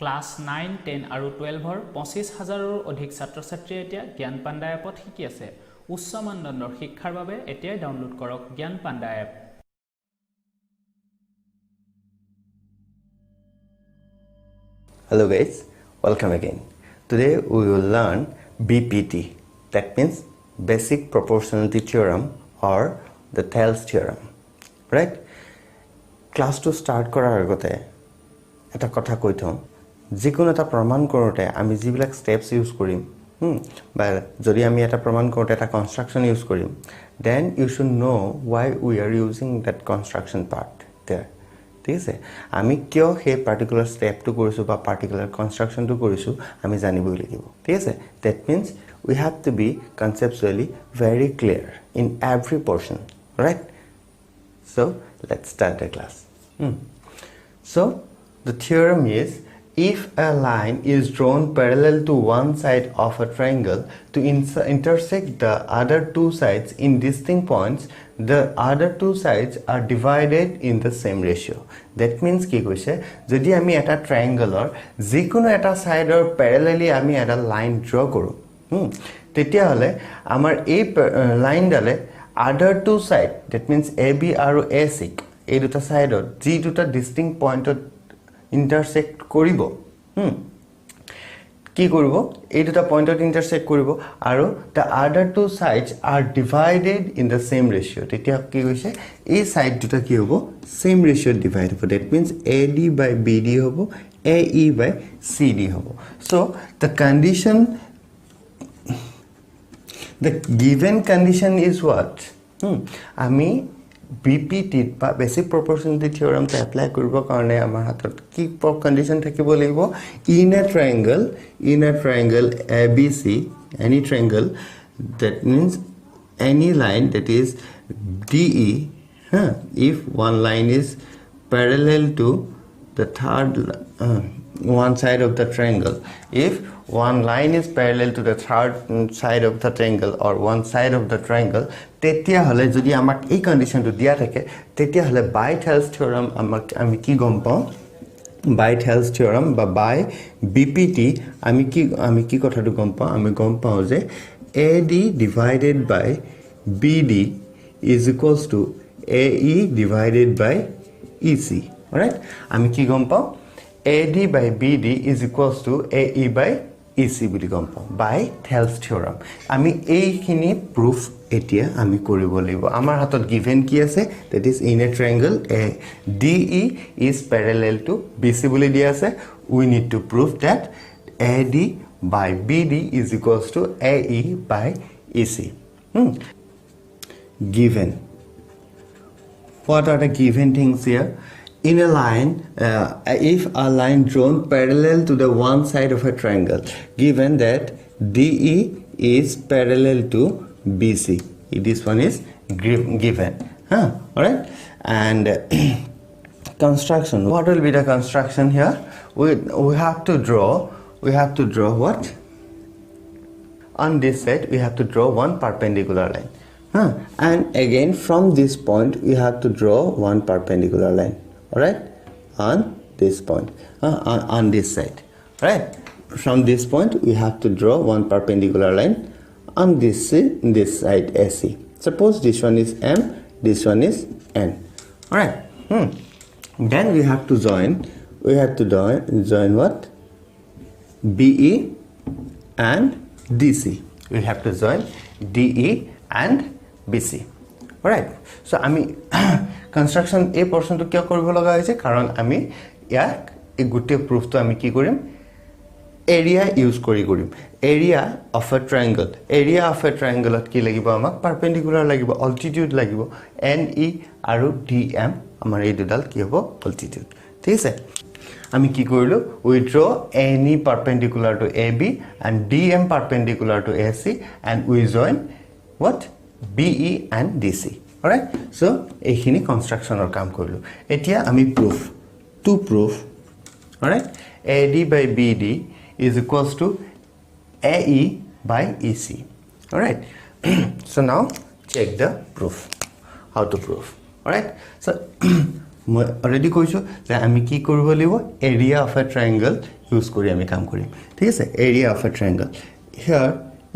Class 9, 10 আৰু 12 25,000ৰো অধিক ছাত্ৰ-ছাত্ৰীয়ে এতিয়া জ্ঞান পাণ্ডা এপত শিকি আছে। উচ্চ মানদণ্ডৰ শিক্ষাৰ বাবে এতিয়াই ডাউনলোড কৰক জ্ঞান panda app. Hello guys, welcome again. Today we will learn BPT, that means Basic Proportionality Theorem or the Thales Theorem, right? Class to start কৰাৰ আগতে এটা কথা কৈ থওঁ, যিকোনো এটা প্ৰমাণ কৰোঁতে আমি যিবিলাক steps use কৰিম, বা যদি আমি এটা প্ৰমাণ কৰোঁতে এটা construction use কৰিম, then you should know why we are using that construction part there. ঠিক আছে, আমি কিয় সেই পাৰ্টিকুলাৰ ষ্টেপটো কৰিছো বা পাৰ্টিকুলাৰ কনষ্ট্ৰাকচনটো কৰিছো আমি জানিবই লাগিব। ঠিক আছে, that means we have to be conceptually very clear in every portion, right? So let's start the class. So the theorem is, if a line is drawn parallel to one side of a triangle to intersect the other two sides in distinct points, the other two sides are divided in the same ratio. That means কি কৈছে, যদি আমি এটা ট্ৰায়াঙ্গলৰ যিকোনো এটা সাইডৰ প্যাৰালালি আমি এটা line draw কৰো, তেতিয়া হলে আমাৰ এই লাইনডালে other two side, that means AB আৰু AC এই দুটা সাইডত যি দুটা distinct pointত intersect কৰিব, কি কৰিব, এই দুটা পয়েন্টত intersect কৰিব আৰু the other two sides are divided in the same ratio. তেতিয়া কি কৈছে, এই সাইড দুটা কি হ'ব, same ratio divide হ'ব. That means AD by BD হ'ব, AE by CD হ'ব. So the condition, the given condition is what? আমি BPT বা বেসিক প্রপোর্শনালিটি থিওরাম তে এপ্লাই কৰিব কাৰণে আমাৰ হাতত কি কন্ডিশন থাকিব লাগিব, in a triangle ABC, any triangle, that means any line that is DE, if one line is parallel to the third one side of the triangle, if one line is parallel to the third side of the triangle or one side of the triangle, তেতিয়া হলে যদি আমাক এই কন্ডিশনটো দিয়া থাকে, তেতিয়া হলে বাই Thales theorem আমি কি গম পাওঁ, বাই থেলস থিওরাম বা বাই বিপিটি আমি কি কথাটো গম পাওঁ, আমি গম পাওঁ যে AD divided by BD is equals to AE divided by EC. Alright, আমি কি গম পাওঁ, AD by BD is equals to AE by EC বুলি গম পাওঁ বাই থেলস থিওরাম। আমি এইখিনি প্রুফ এতিয়া আমি কৰিব লাগিব। আমাৰ হাতত গিভেন কি আছে, that is in a triangle DE is parallel to BC বুলি দিয়া আছে, we need to prove that AD by BD is equals to AE by EC. Given, what are the given things here? In a line, if a line drawn parallel to the one side of a triangle, given that DE is parallel to BC, this one is given. Alright, and construction, what will be the construction here? We have to draw what? On this side we have to draw one perpendicular line, and again from this point we have to draw one perpendicular line. Alright, on this point, on this side, right? From this point we have to draw one perpendicular line on this side AC. Suppose this one is M, this one is N. Alright, then we have to join what? BE and DC. We have to join DE and BC. Alright, so আমি construction এই পোর্শনটো কিয় কৰিব লগা হৈছে, কাৰণ আমি ইয়াক এই গোটেই প্ৰুফটো আমি কি কৰিম, এৰিয়া ইউজ কৰিম। Area of a triangle, area of a ট্ৰায়াঙ্গলত কি লাগিব, আমাক পাৰপেন্ডিকুলাৰ লাগিব, অল্টিটিউড লাগিব, NE আৰু DM, আমাৰ এই দুডাল কি হ'ব, অল্টিটিউড। ঠিক আছে, আমি কি কৰিলো, we draw NE perpendicular to AB and DM perpendicular to AC and we join what, BE and DC. Alright, so এইখিনি কনস্ট্ৰাকশনৰ কাম কৰিলো। এতিয়া আমি proof, alright, AD by BD is equals to AE by EC. Alright, so now check the proof, how to prove. Alright, so মই already কৈছো যে আমি কি কৰিব লাগিব area of a triangle use কৰি আমি কাম কৰিম ঠিক আছে area of a triangle here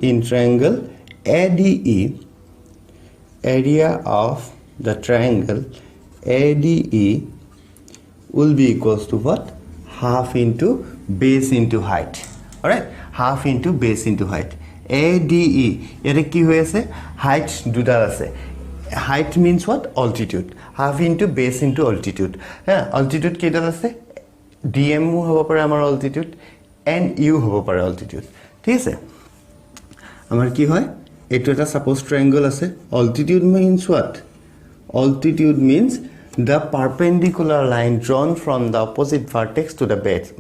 in triangle ADE area of the triangle ADE will be equals to what half into base into height all right half into base into height ADE এর কি হয়েছে height দুডাল আছে height means what altitude half into base into altitude হ্যাঁ altitude কেডাল আছে dm হ'ব পাৰে আমাৰ altitude and u হ'ব পাৰে altitude ঠিক আছে আমাৰ কি হয় এটো এটা সাপোজ ট্রায়াঙ্গল আছে altitude means what altitude means the perpendicular line drawn from the opposite vertex to the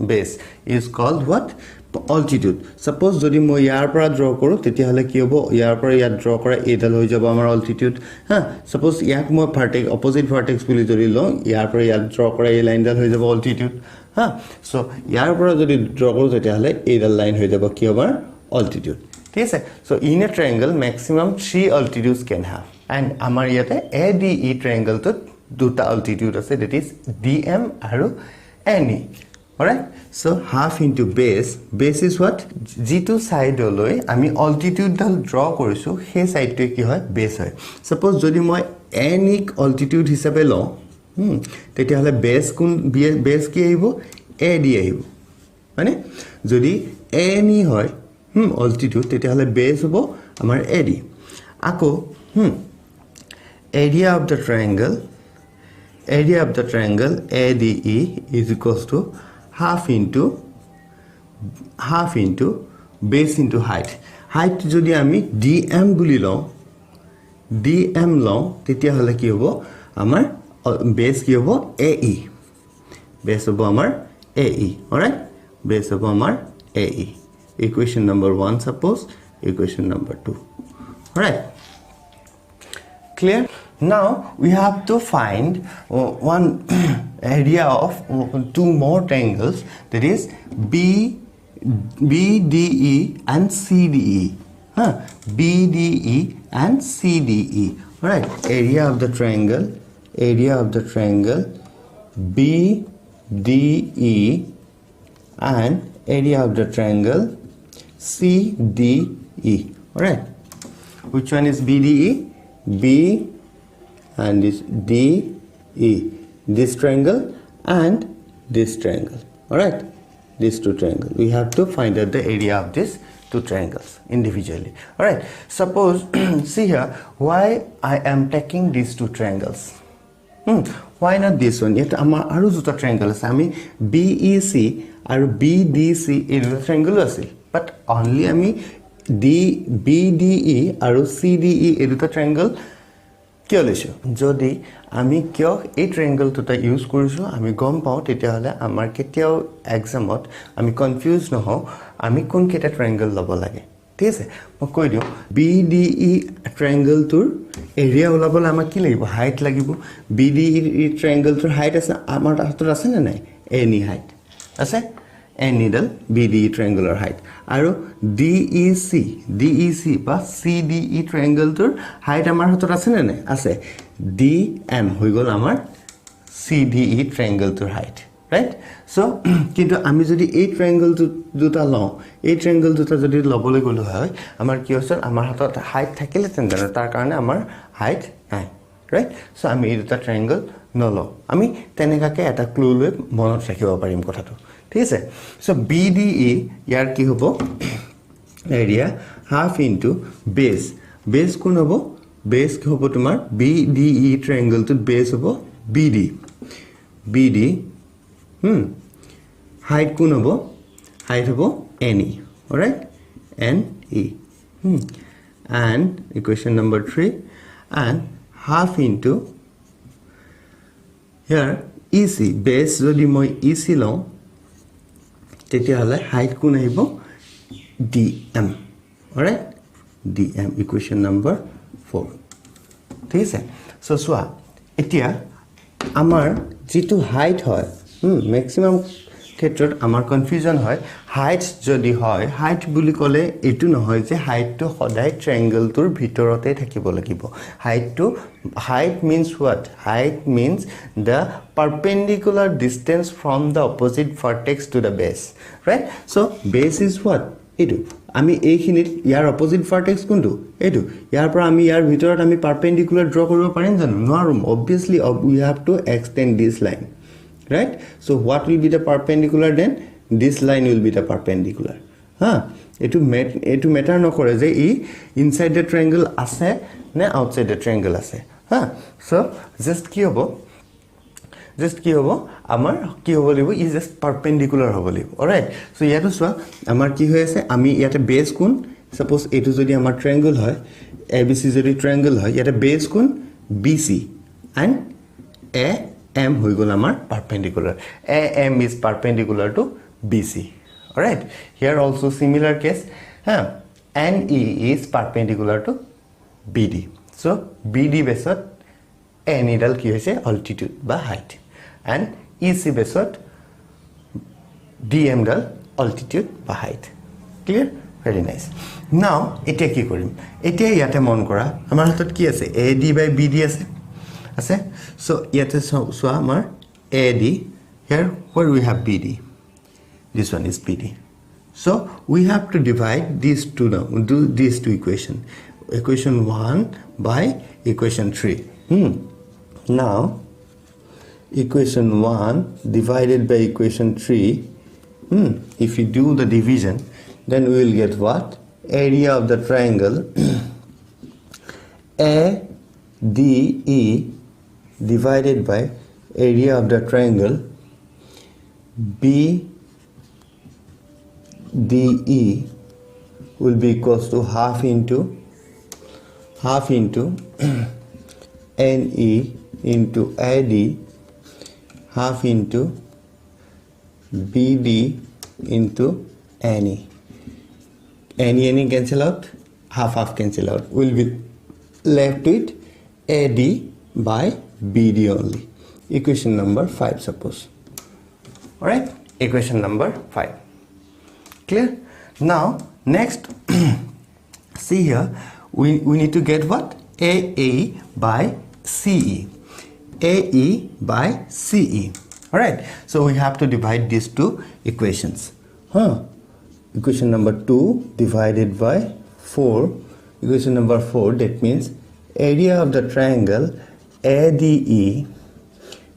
base is called what altitude suppose যদি মই ইয়াৰ পৰা ড্ৰ কৰো তেতিয়া হলে কি হ'ব ইয়াৰ পৰা ইয়াত ড্ৰ কৰা এডাল হৈ যাব আমাৰ altitude হ্যাঁ suppose ইয়াক মই vertex opposite vertex বুলি যদি লওঁ ইয়াৰ পৰা ইয়াত ড্ৰ কৰা এই লাইনডাল হৈ যাব altitude হ্যাঁ সো ইয়াৰ পৰা যদি ড্ৰ কৰো তেতিয়া হলে এডাল লাইন হৈ যাব কি হ'ব altitude ঠিক আছে so in a triangle maximum 3 altitudes can have and আমাৰ ইয়াতে ADE ট্ৰায়াঙ্গল তো দুটা altitude আছে that is DM আৰু NE alright so half into base is what g2 side লৈ আমি altitude ডাল ড্ৰ কৰিছো সেই সাইডটো কি হয় বেস হয় suppose যদি মই NE altitude হিচাপে লওঁ তেতিয়া হলে বেস কি আহিব AD আহিব মানে যদি NE হয় altitude তেতিয়া হলে বেস হ'ব আমাৰ AD আকৌ area of the triangle ADE is equals to half into base into height যদি আমি dm বুলি লওঁ তেতিয়া হলে কি হ'ব আমাৰ base কি হ'ব AE base হ'ব আমাৰ AE alright base হ'ব আমাৰ AE equation number 1 suppose equation number 2 alright clear now we have to find one area of two more triangles that is BDE and CDE BDE and CDE alright area of the triangle BDE and area of the triangle CDE alright which one is BDE B and this DE this triangle and this triangle alright these two triangles we have to find out the area of these two triangles individually alright suppose see here why I am taking these two triangles why not this one yet amar aru duta triangle ase ami BEC aru BDC এই দুটা triangle আছিল but only ami BDE aru CDE এই দুটা triangle কিয় লৈছো যদি আমি কিয় এই ট্রায়াঙ্গল দুটা ইউজ কৰিছো আমি গম পাও তেতিয়া হলে আমাৰ কেতিয়াও এক্সামত আমি কনফিউজ নহও আমি কোন কেটা ট্ৰায়াঙ্গল লব লাগে ঠিক আছে মই কৈ দিও BDE ট্ৰায়াঙ্গল তোৰ এৰিয়া ওলাবলৈ আমাৰ কি লাগিব হাইট লাগিব BDE ট্ৰায়াঙ্গল তোৰ হাইট আছে আমাৰ হাতত আছে না নাই এনি হাইট আছে any dal BDE triangular height আৰু DEC বা CDE triangle তোৰ height আমাৰ হাতত আছে না নাই আছে DM হৈ গল আমাৰ CDE triangle তোৰ height right so কিন্তু আমি যদি এই triangle দুটা লওঁ এই triangle দুটা যদি লবলৈ গলো হয় আমাৰ কি হৈছে আমাৰ হাতত height থাকিলে তেন তাৰ কাৰণে আমাৰ height নাই right so আমি এই দুটা triangle নলওঁ আমি তেনেকাকে এটা ক্লু লৈ মনত ৰাখিব পাৰিম কথাটো ঠিক আছে সো BDE ইয়াৰ কি হ'ব এৰিয়া হাফ ইনটু বেস কোন হ'ব বেস কি হ'ব তোমাৰ BDE ট্রায়াঙ্গল তো বেস হ'ব BD হাইট কোন হ'ব হাইট হ'ব NE alright NE and equation number 3 and half into here EC base যদি মই EC লওঁ তেতিয়া হলে হাইট কোন আহিব DM alright DM equation number 4 ঠিক আছে সো সোয়া এতিয়া আমাৰ যেটো হাইট হয় ম্যাক্সিমাম ক্ষেত্ৰত আমাৰ কনফিউজন হয় হাইট যদি হয় হাইট বুলি ক'লে এটো নহয় যে হাইটটো সদায় ট্ৰায়াঙ্গলটোৰ ভিতৰতে থাকিব লাগিব height means what height means the perpendicular distance from the opposite vertex to the base right so base is what etu আমি এইখিনিত ইয়াৰ অপোজিট ভাৰ্টেক্স কোনটো এটো ইয়াৰ পৰা আমি ইয়াৰ ভিতৰত আমি পাৰপেন্ডিকুলাৰ ড্ৰ কৰিব পাৰিম জানো নোৱাৰোম obviously we have to extend this line right so what will be the perpendicular then this line will be the perpendicular etu matter nokore je e inside the triangle ase na outside the triangle ase so just ki hobo amar ki hobo libo is just perpendicular hobo libo all right so yato swa amar ki hoy ase ami yate base kun suppose etu jodi amar triangle hoy abc jodi triangle hoy yate base kun bc and am hoy gol amar perpendicular am is perpendicular to bc all right here also similar case ne is perpendicular to bd so bd besot ne dal ki hoise altitude ba height and ec besot dm dal altitude ba height clear very nice now etia ki korim etia yate mon kora amar hatot ki ase ad by bd ase so yate so amar ad here where we have bd this one is bd so we have to divide these two now do these two equation 1 by equation 3 now equation 1 divided by equation 3 if you do the division then we will get what area of the triangle ADE divided by area of the triangle BDE will be equals to half into NE into AD half into BD into NE cancel out half cancel out will be left with AD by BD only equation number 5 suppose all right equation number 5 clear now next see here we need to get what AE by CE AE by CE all right so we have to divide these two equations equation number 2 divided by 4 equation number 4 that means area of the triangle ADE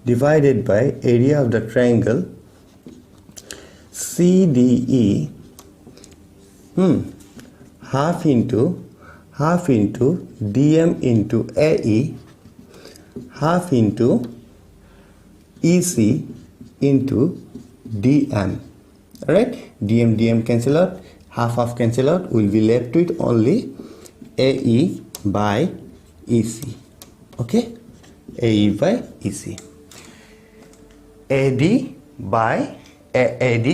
divided by area of the triangle CDE half into DM into AE half into EC into DM right DM cancel out half cancel out will be left with only AE by EC okay AE by EC AD by AD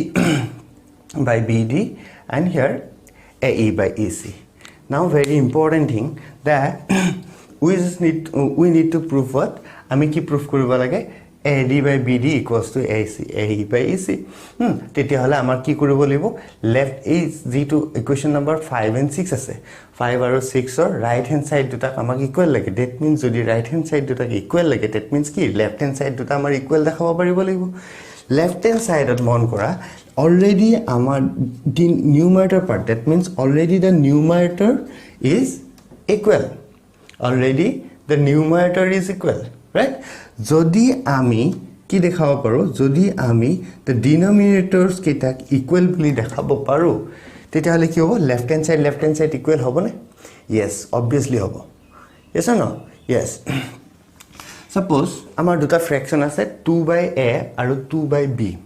by BD and here AE by EC now very important thing that we need to prove what ami ki proof koriba lage AD by BD equals to AC AE by EC tetia hola amar ki koribo libo left is to equation number 5 and 6 ase 5 aru 6 or right hand side duta amak equal lage that means jodi right hand side duta equal lage that means ki left hand side duta amar equal dekhaba paribo libo left hand side at mon kora already amar the numerator part that means already the numerator is equal already the numerator is equal right jodi ami ki dekhaba paro jodi ami the denominators ketak equal boli dekhabo paro tete hole ki hobo left hand side equal hobo na yes obviously hobo yes or no yes suppose amar duta fraction ase 2 by a aru 2 by b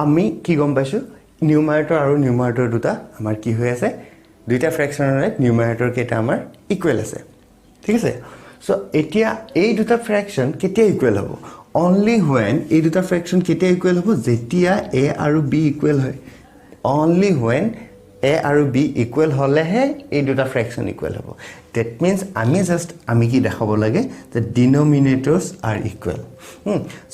ami ki gom paisu numerator duta amar ki hoy ase duita fraction right numerator keta amar equal ase ঠিক আছে so etia ei duta fraction ketia equal hobo only when ei duta fraction ketia equal hobo jetia a aru b equal hoy only when A আৰু B equal হলেহে এই দুটা fraction equal হ'ব that means আমি কি দেখাব লাগে the denominators are equal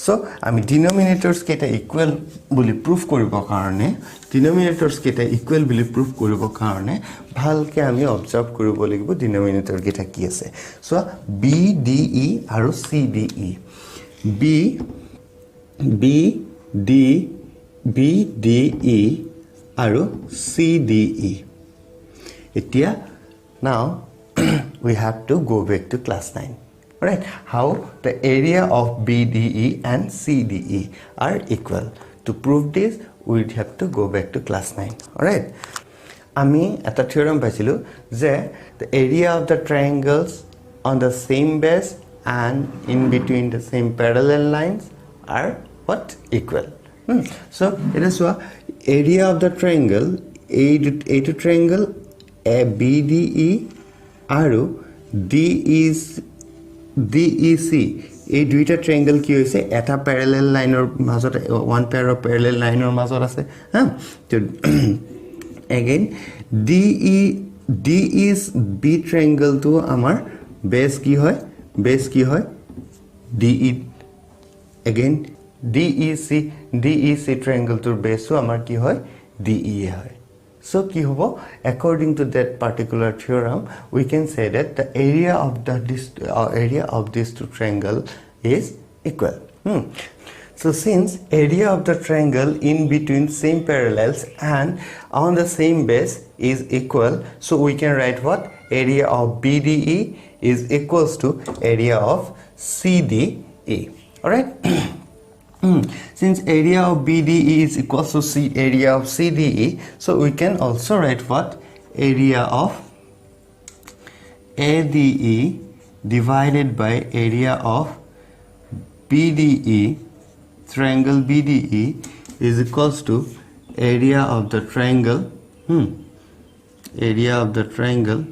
so আমি denominators কেটা equal বুলি proof কৰিব কাৰণে denominators কেটা equal বুলি proof কৰিব কাৰণে ভালকে আমি observe কৰিব লাগিব denominator কেটা কি আছে so B D E আৰু C D E B D E আৰু C D E এতিয়া now we have to go back to class 9 right how the area of BDE and CDE are equal to prove this we have to go back to class 9 all right আমি এটা theorem পাইছিলো যে the area of the triangles on the same base and in between the same parallel lines are what equal so it is what area of the triangle a to triangle ABDE আৰু DEC এই দুইটা ট্ৰায়াঙ্গল কি হৈছে এটা প্যাৰালেল লাইনৰ মাজত one pair of প্যাৰালেল লাইনৰ মাজত আছে হা তো again DE's B ট্ৰায়াঙ্গল তো আমাৰ বেস কি হয় DE again DEC ট্ৰায়াঙ্গল তোৰ বেসও আমাৰ কি হয় DEA হয় so ki hobo according to that particular theorem we can say that the area of this two triangle is equal so since area of the triangle in between same parallels and on the same base is equal so we can write what area of BDE is equals to area of CDE all right since area of BDE is equal to area of CDE so we can also write what area of ADE divided by area of BDE triangle BDE is equals to area of the triangle area of the triangle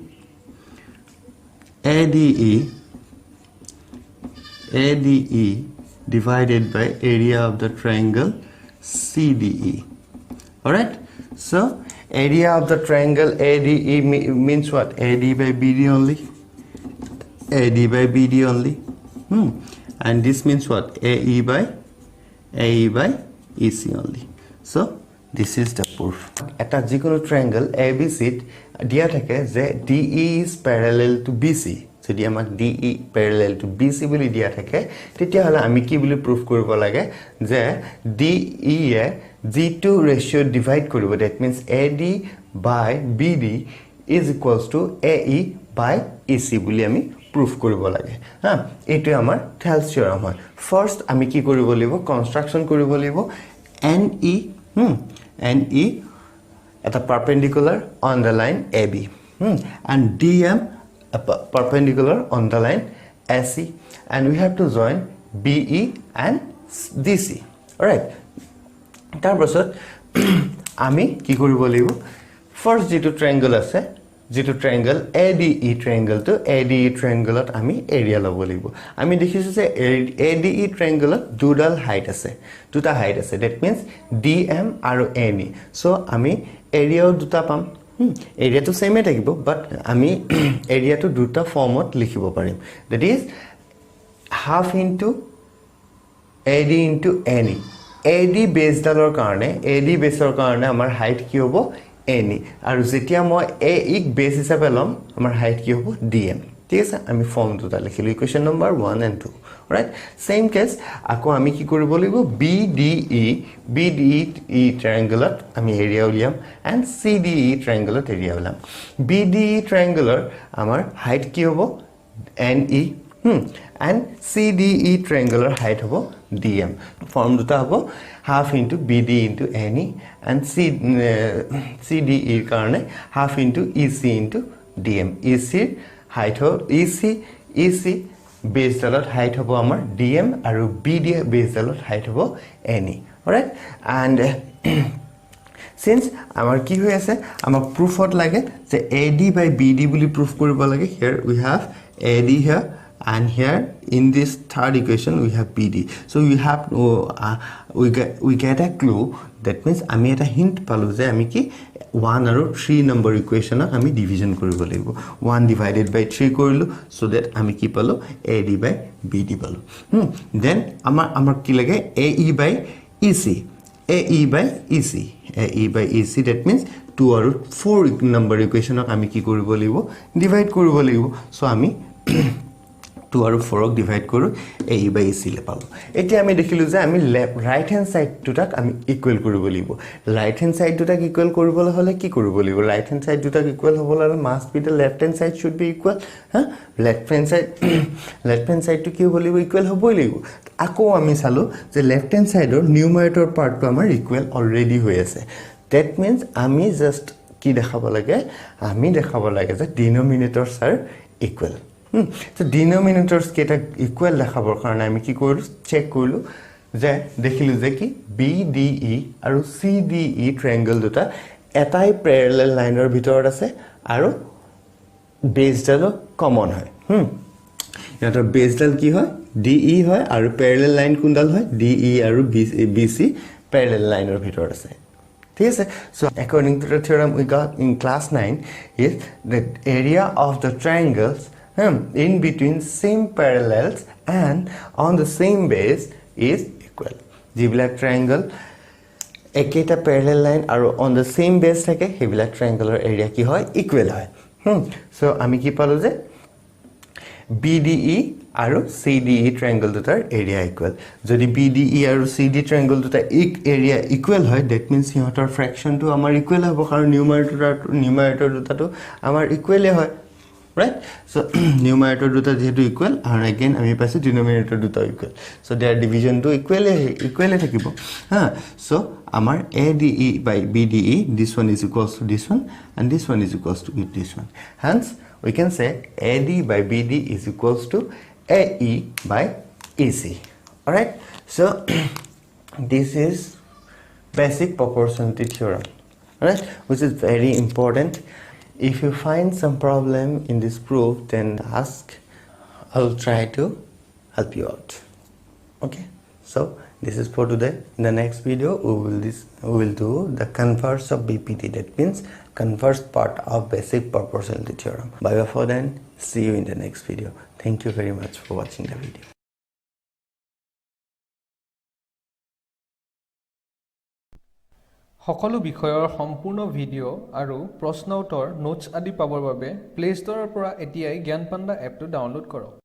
ADE divided by area of the triangle CDE all right so area of the triangle ADE means what AD by BD only and this means what AE by EC only so this is the proof eta jikono triangle ABC dia thake je DE is parallel to BC যদি আমাক DE parallel to BC বুলি দিয়া থাকে তেতিয়া হলে আমি কি বুলি proof কৰিব লাগে যে DE এ G2 ratio divide কৰিব that means AD by BD is equals to AE by EC বুলি আমি proof কৰিব লাগে হা এটো আমাৰ Thales theorem হয় first আমি কি কৰিব লাগিব construction কৰিব লাগিব NE at a perpendicular on the line AB and DM perpendicular on the line AC and we have to join BE and DC all right tar pasot ami ki koribo libo first jitu triangle ase jitu triangle ADE triangle to ADE triangle at ami area lobo libo ami dekhisu je ADE triangle dual height ase duta height ase that means DM aru NE so ami area duta pam area to same থাকিব but আমি area to দুটা ফর্মত লিখিব পাৰিম that is half into AD into NE AD base ডালৰ কাৰণে AD বেসৰ কাৰণে আমাৰ height কি হ'ব NE আৰু যেতিয়া মই AE বেস হিচাপে লম আমাৰ হাইট কি হ'ব DM ঠিক আছে আমি ফৰ্ম দুটা লিখিলো equation number 1 and 2 right same case আকৌ আমি কি কৰিব লাগিব BDE triangle আমি area উলিয়াম and CDE triangle area উলাম BDE triangle আমাৰ height কি হ'ব NE and CDE triangle height হ'ব DM form দুটা হ'ব half into BD into NE and CDE কাৰণে half into EC into DM EC height ho EC base dalot height hobo amar DM aru BD base dalot height hobo NE all right and since amar ki hoy ase amar proof ot lage je AD by BD boli proof koribo lage here we have AD here and here in this third equation we have PD. So we have we get a clue. That means আমি এটা hint পালো যে আমি কি 1 আৰু 3 number equation আমি division কৰিব লাগিব 1 divided by 3 কৰিলো so that আমি কি পালো AD by BD পালো then আমাৰ কি লাগে AE by EC AE by EC AE by EC that means 2 আৰু 4 number equation আমি কি কৰিব লাগিব divide কৰিব লাগিব so আমি 2 আৰু 4 ক divide কৰো AE by EC লে পালো এতিয়া আমি দেখিলো যে আমি রাইট হ্যান্ড সাইড দুটাক আমি ইকুৱেল কৰিব লাগিব ৰাইট হ্যান্ড সাইড দুটাক ইকুৱেল কৰিবলৈ হলে কি কৰিব লাগিব ৰাইট হ্যান্ড সাইড দুটাক ইকুৱেল হ'বলৈ হলে must be the left hand side should be equal left hand side to কি হ'ব লাগিব ইকুৱেল হ'বই লাগিব আকৌ আমি চালো যে লেফট হ্যান্ড সাইডৰ নিউমাৰেটৰ পাৰ্টটো আমাৰ ইকুৱেল অলৰেডি হৈ আছে that means আমি জাস্ট কি দেখাব লাগে আমি দেখাব লাগে যে ডিনোমিনেটৰস are equal so denominators কেটা ইকুৱেল দেখাবৰ কাৰণে আমি কি কৰিলো চেক কৰিলো যে দেখিলো যে কি BDE আৰু CDE ট্ৰায়াঙ্গল দুটা এটাই প্যাৰালেল লাইনৰ ভিতৰত আছে আৰু বেছডাল কমন হয় ইয়াৰ বেছডাল কি হয় DE হয় আৰু প্যাৰালেল লাইন কোনডাল হয় DE আৰু BC প্যাৰালেল লাইনৰ ভিতৰত আছে ঠিক আছে so according to the theorem we got in class 9 is the area of the triangles in between same parallels and on the same base is equal jibla triangle eketa parallel line aru on the same base thake hebila triangular area ki hoy equal hoy so ami ki palo je BDE aru CDE triangle dutar area equal jodi BDE aru CD triangle dutar area equal hoy that means hihotor fraction to amar equal hobo karon numerator duta to amar equal hoy right so numerator duta jehetu equal and again ami paise denominator duta equal so their division to equal thakibo so amar ADE by BDE this one is equals to this one and this one is equals to this one hence we can say AD by BD is equals to AE by EC all right so this is basic proportionality theorem all right which is very important. If you find some problem in this proof, then ask. I'll try to help you out. Okay. So this is for today. In the next video, we will do the converse of BPT. That means converse part of basic proportionality theorem. Bye before then. See you in the next video. Thank you very much for watching the video. সকলো বিষয়ৰ সম্পূৰ্ণ video আৰু প্ৰশ্ন উত্তৰ notes আদি পাবৰ বাবে play ষ্টৰৰ পৰা এতিয়াই জ্ঞান পাণ্ডা এপটো ডাউনলোড কৰক